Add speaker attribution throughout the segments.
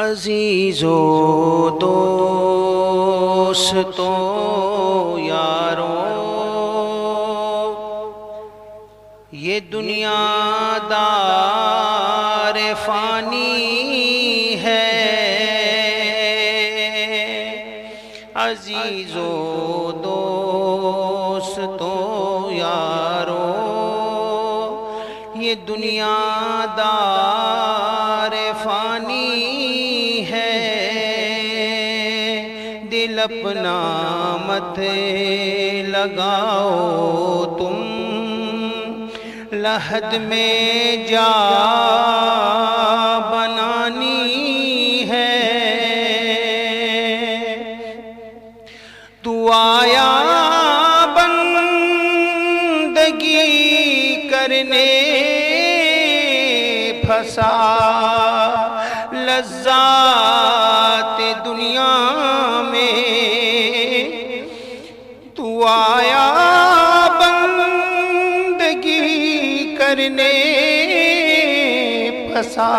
Speaker 1: عزیزو دوستو یارو، یہ دنیا دار فانی ہے۔ عزیزو دوستو یارو، یہ دنیا دار فانی ہے۔ دل اپنا مت لگاؤ تم، لحد میں جا بنانی ہے۔ تو آیا بندگی کرنے، پھنسا لذات دنیا میں۔ تو آیا بندگی کرنے، پھنسا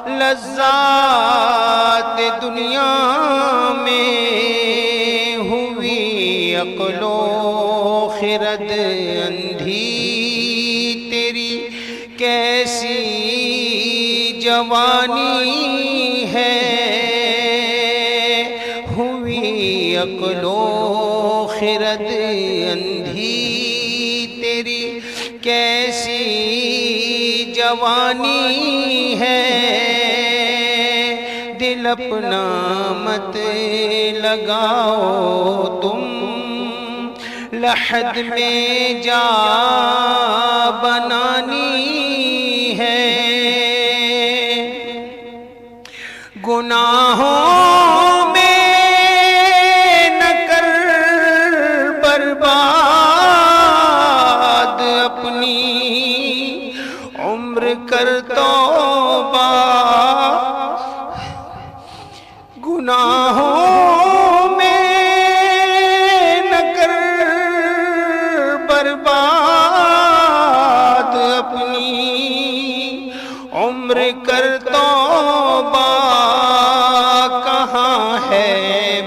Speaker 1: لذات دنیا میں۔ ہوئی عقل و خرد اندھی تیری، کیسی جوانی ہے۔ ہوئی عقل و خرد اندھی تیری، کیسی جوانی ہے۔ دل اپنا مت لگاؤ تم، لحد میں جا بنانی ہے۔ گناہوں میں نہ کر برباد اپنی عمر، کر توبہ۔ گناہوں میں نہ کر برباد اپنی عمر، کر توبہ۔ کہاں ہے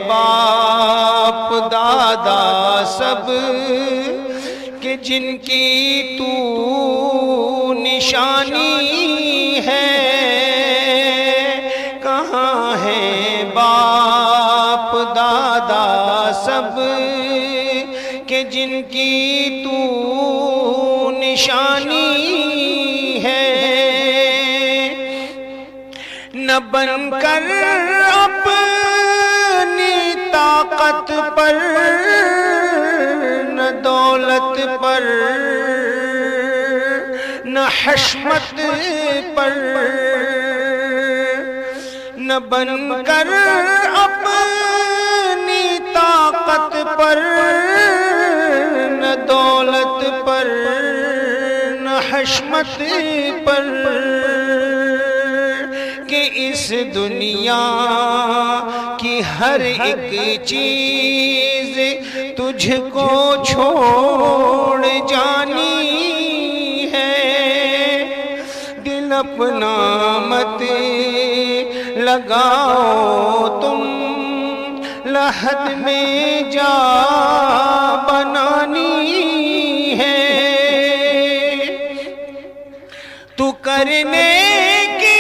Speaker 1: باپ دادا سب کہ جن کی تو نشانی ہے؟ کہاں ہے باپ دادا سب کہ جن کی تو نشانی ہے؟ نہ بن کر اپنی طاقت پر، نہ دولت پر، نہ حشمت پر، نہ بن کر اپنی طاقت پر، نہ دولت پر، نہ حشمت پر، کہ اس دنیا کی ہر ایک چیز تجھ کو چھوڑ جانی ہے۔ دل اپنا مت لگاؤ تم، لحد میں جا بنانی ہے۔ تو کرنے کی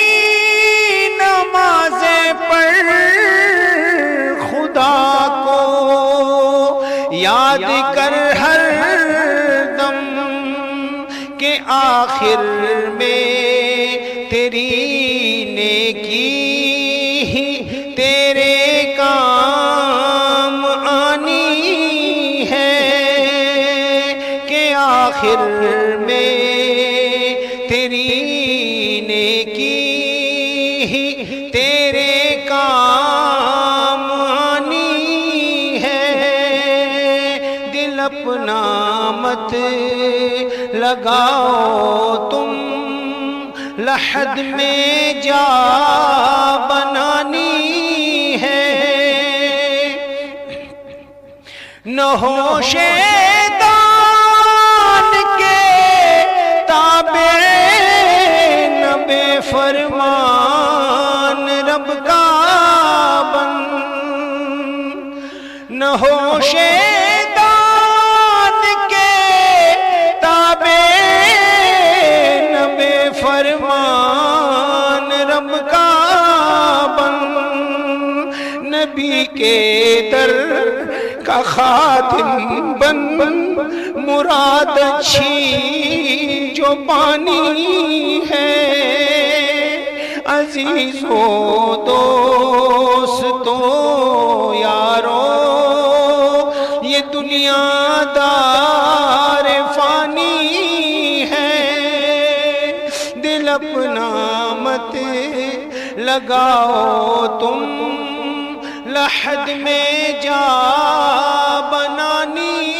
Speaker 1: نمازیں پڑھ، خدا کو یاد کر ہر دم، کہ آخر میں تیری نیکی تیرے کام آنی ہے۔ کہ آخر میں تیری نیکی تیرے کام آنی ہے۔ دل اپنا مت لگاؤ تم، لحد میں جا بنانی ہے۔ نہ ہو شیطان کے تابع، نہ بے فرمان شیطان کے تابع نہ بے فرمان رب کا بن، نبی کے در کا خادم بن، مراد اچھی جو پانی ہے، عزیزوں دوستوں یارو یہ دنیا دار فانی ہے، دل اپنا مت لگاؤ تم لحد میں جا بنانی